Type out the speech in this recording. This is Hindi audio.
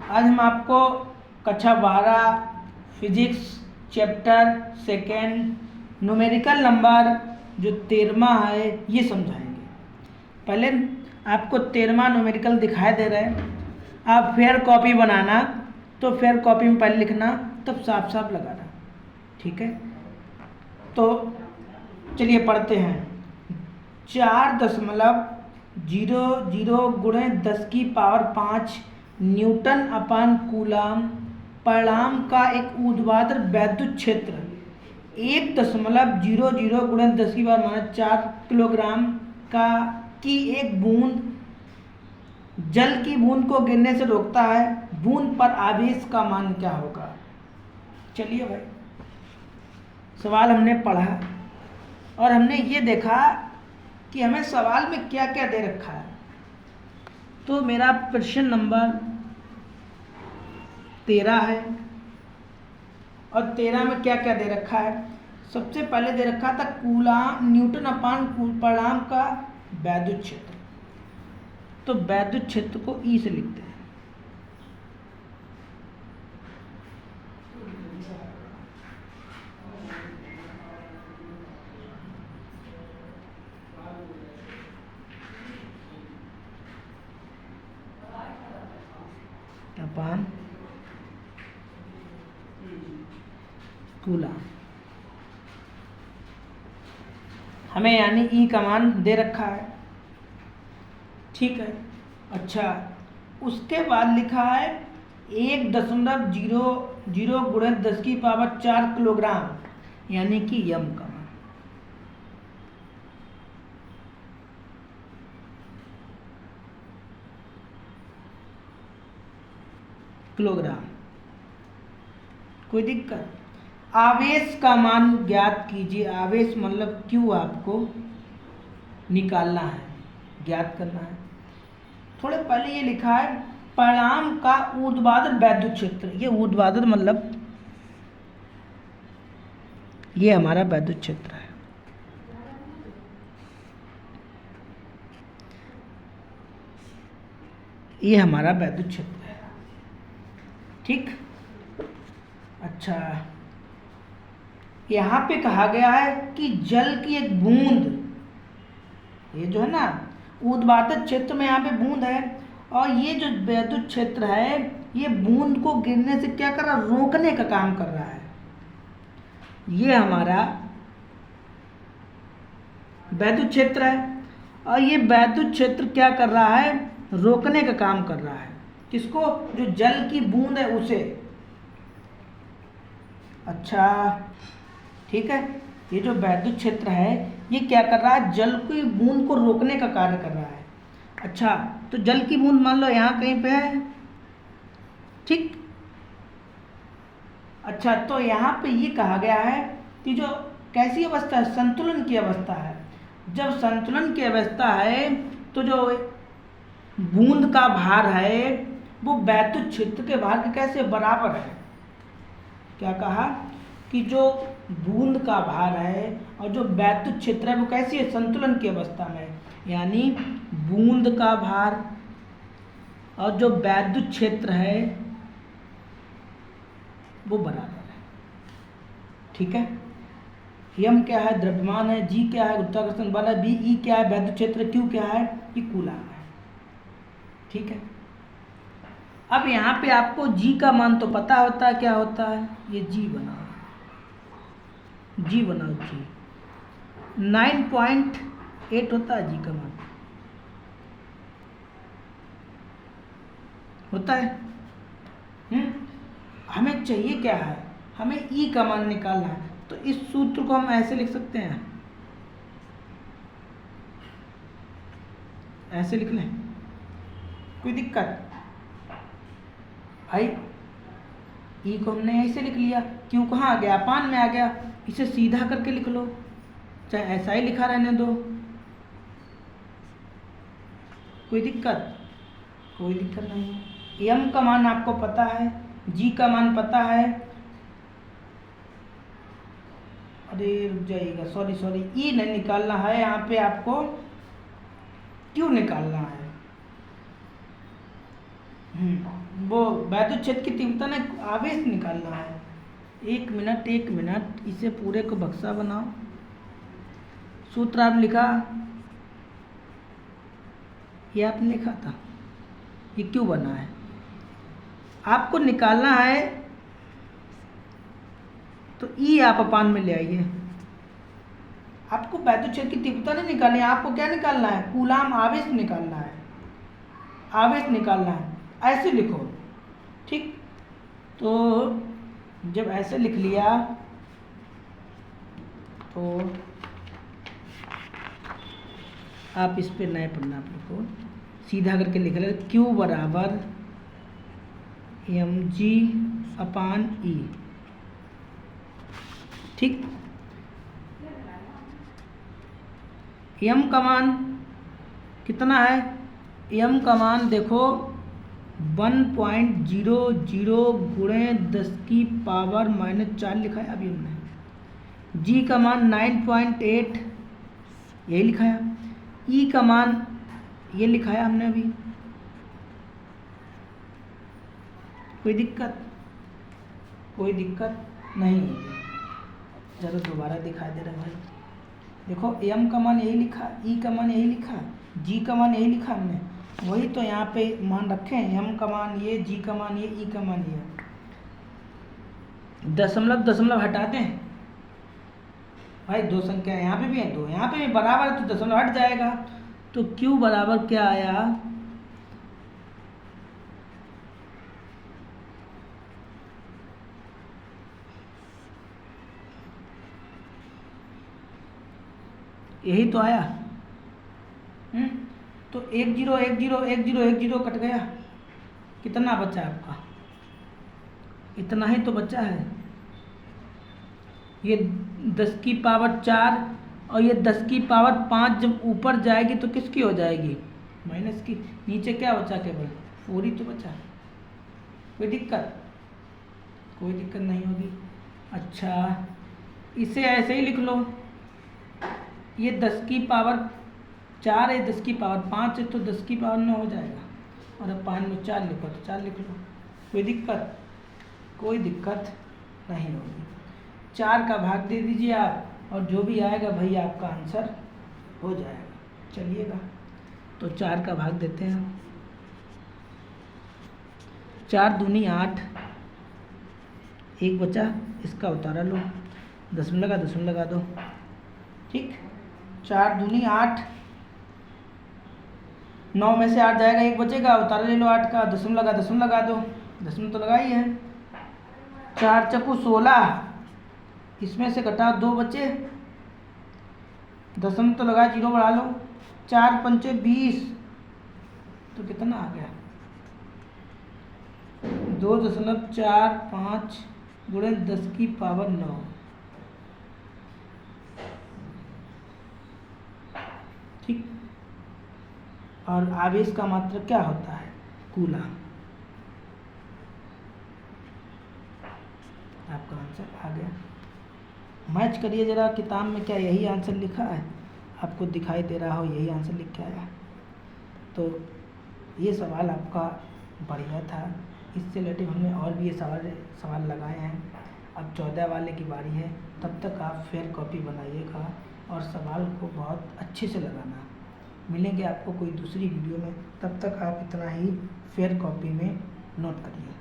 आज हम आपको कक्षा 12 physics chapter second numerical number जो 13वां है ये समझाएंगे। पहले आपको 13वां न्यूमेरिकल दिखाई दे रहा है। आप फेयर कॉपी बनाना, तो फेयर कॉपी में पहले लिखना, तब साफ साफ लगाना, ठीक है। तो चलिए पढ़ते हैं। 4.00 गुणे 10⁵ न्यूटन अपान कूलाम परिणाम का एक ऊर्ध्वाधर वैद्युत क्षेत्र 1.00 गुणे 10⁻⁴ किलोग्राम का की एक बूंद जल की बूंद को गिरने से रोकता है। बूंद पर आवेश का मान क्या होगा? चलिए भाई, सवाल हमने पढ़ा और हमने ये देखा कि हमें सवाल में क्या क्या दे रखा है। तो मेरा प्रश्न नंबर 13 है और 13 में क्या क्या दे रखा है। सबसे पहले दे रखा था कूलाम न्यूटन अपान परिणाम का वैद्युत क्षेत्र। तो वैद्युत क्षेत्र को ई से लिखते हैं। अपान कूलाम हमें यानी ई का मान दे रखा है, ठीक है। अच्छा, उसके बाद लिखा है 1.00 गुणे 10⁴ किलोग्राम यानी कि यम का मान। किलोग्राम, कोई दिक्कत? आवेश का मान ज्ञात कीजिए। आवेश मतलब क्यू आपको निकालना है, ज्ञात करना है। थोड़े पहले ये लिखा है परिणाम का ऊर्ध्वाधर वैद्युत क्षेत्र। ये ऊर्ध्वाधर मतलब ये हमारा वैद्युत क्षेत्र है। ये हमारा वैद्युत क्षेत्र है, ठीक। अच्छा, यहाँ पे कहा गया है कि जल की एक बूंद, ये जो है ना ऊर्ध्वाधर क्षेत्र में यहाँ पे बूंद है, और ये जो वैद्युत क्षेत्र है ये बूंद को गिरने से क्या कर रहा है? रोकने का काम कर रहा है। ये हमारा वैद्युत क्षेत्र है और ये वैद्युत क्षेत्र क्या कर रहा है? रोकने का काम कर रहा है। किसको? जो जल की बूंद है उसे। अच्छा, ठीक है। ये जो वैद्युत क्षेत्र है ये क्या कर रहा है? जल की बूंद को रोकने का कार्य कर रहा है। अच्छा, तो जल की बूंद मान लो यहाँ कहीं पे है, ठीक। अच्छा, तो यहाँ पे ये कहा गया है कि जो कैसी अवस्था है? संतुलन की अवस्था है। जब संतुलन की अवस्था है तो जो बूंद का भार है वो वैद्युत क्षेत्र के भार के कैसे बराबर है? क्या कहा कि जो बूंद का भार है और जो वैद्युत क्षेत्र है वो कैसी है? संतुलन की अवस्था में। यानी बूंद का भार और जो वैद्युत क्षेत्र है वो बराबर है, ठीक है। यम क्या है? द्रव्यमान है। जी क्या है? गुरुत्वाकर्षण बल है। बी ई क्या है? वैद्युत क्षेत्र। क्यू क्या है? ये कूलाम है, ठीक है। अब यहाँ पे आपको जी का मान तो पता होता है, क्या होता है? ये जी बनाओ, जी बनाओ। जी 9.8 होता है जी का मान, होता है। हमें चाहिए क्या है? हमें ई का मान निकालना है। तो इस सूत्र को हम ऐसे लिख सकते हैं, ऐसे लिख लें, कोई दिक्कत? भाई ई को हमने ऐसे लिख लिया, क्यों कहाँ आ गया? अपान में आ गया। इसे सीधा करके लिख लो, चाहे ऐसा ही लिखा रहने दो, कोई दिक्कत? कोई दिक्कत नहीं है। एम का मान आपको पता है, जी का मान पता है। अरे रुक जाइएगा, सॉरी ई नहीं निकालना है यहाँ पे, आपको क्यों निकालना है? वो वैद्युत क्षेत्र की तीव्रता ने आवेश निकालना है। एक मिनट, इसे पूरे को बक्सा बनाओ। सूत्र आप लिखा, ये आपने लिखा था, ये क्यों बना है? आपको निकालना है तो ई आप अपान में ले आइए। आपको वैद्युत क्षेत्र की तीव्रता नहीं निकालनी है, आपको क्या निकालना है? कूलाम आवेश निकालना है, आवेश निकालना है। ऐसे लिखो, ठीक। तो जब ऐसे लिख लिया तो आप इस पे नए पढ़ना, आप लिखो सीधा करके लिख ले, Q बराबर mg अपान ई, ठीक। m का मान कितना है? m का मान देखो 1.00 गुणे 10 की पावर -4 लिखा है अभी हमने। g का मान 9.8 यही लिखा है। e का मान ये लिखा है हमने अभी। कोई दिक्कत नहीं होगी। ज़रा दोबारा दिखा दे रहा भाई, देखो m का मान यही लिखा, e का मान यही लिखा, g का मान यही लिखा हमने, वही तो यहाँ पे मान रखे हैं। m का मान ये, g का मान ये, e का मान ये। दशमलव हटा दें भाई, दो संख्या यहाँ पे भी है, दो यहाँ पे भी बराबर है, तो दशमलव हट जाएगा। तो q बराबर क्या आया? यही तो आया। तो 10 कट गया, कितना बचा आपका? इतना ही तो बचा है। ये 10 की पावर 4 और ये 10 की पावर 5 जब ऊपर जाएगी तो किसकी हो जाएगी? माइनस की। नीचे क्या बचा? केवल 4 ही तो बचा। कोई दिक्कत नहीं होगी। अच्छा, इसे ऐसे ही लिख लो, ये 10 की पावर 4 है, 10 की पावर 5 है, तो 10 की पावर 9 हो जाएगा। और अब 5 में 4 लिखो तो 4 लिख लो। कोई दिक्कत नहीं होगी। 4 का भाग दे दीजिए आप, और जो भी आएगा भाई आपका आंसर हो जाएगा। चलिएगा, तो 4 का भाग देते हैं। 4 दूनी 8, एक बचा, इसका उतारा लो, दशमलव लगा दो, ठीक। 4 दूनी 8, 9 में से 8 जाएगा, एक बचेगा, उतारा ले लो 8 का, दशमलव लगा दो, दशमलव तो लगा ही है। 4 चक्कू 16, इसमें से घटा 2 बचे, दशमलव तो लगा, 0 बढ़ा लो। 4 पंचे 20, तो कितना आ गया? 2.45 गुणे 10 की पावर 9, ठीक। और आवेश का मात्रक क्या होता है? कूलाम। आपका आंसर आ गया। मैच करिए जरा किताब में, क्या यही आंसर लिखा है? आपको दिखाई दे रहा हो यही आंसर लिख के आया। तो ये सवाल आपका बढ़िया था। इससे रिलेटिव हमने और भी ये सवाल लगाए हैं। अब 14 वाले की बारी है, तब तक आप फेयर कॉपी बनाइएगा और सवाल को बहुत अच्छे से लगाना। मिलेंगे आपको कोई दूसरी वीडियो में, तब तक आप इतना ही फेयर कॉपी में नोट करिए।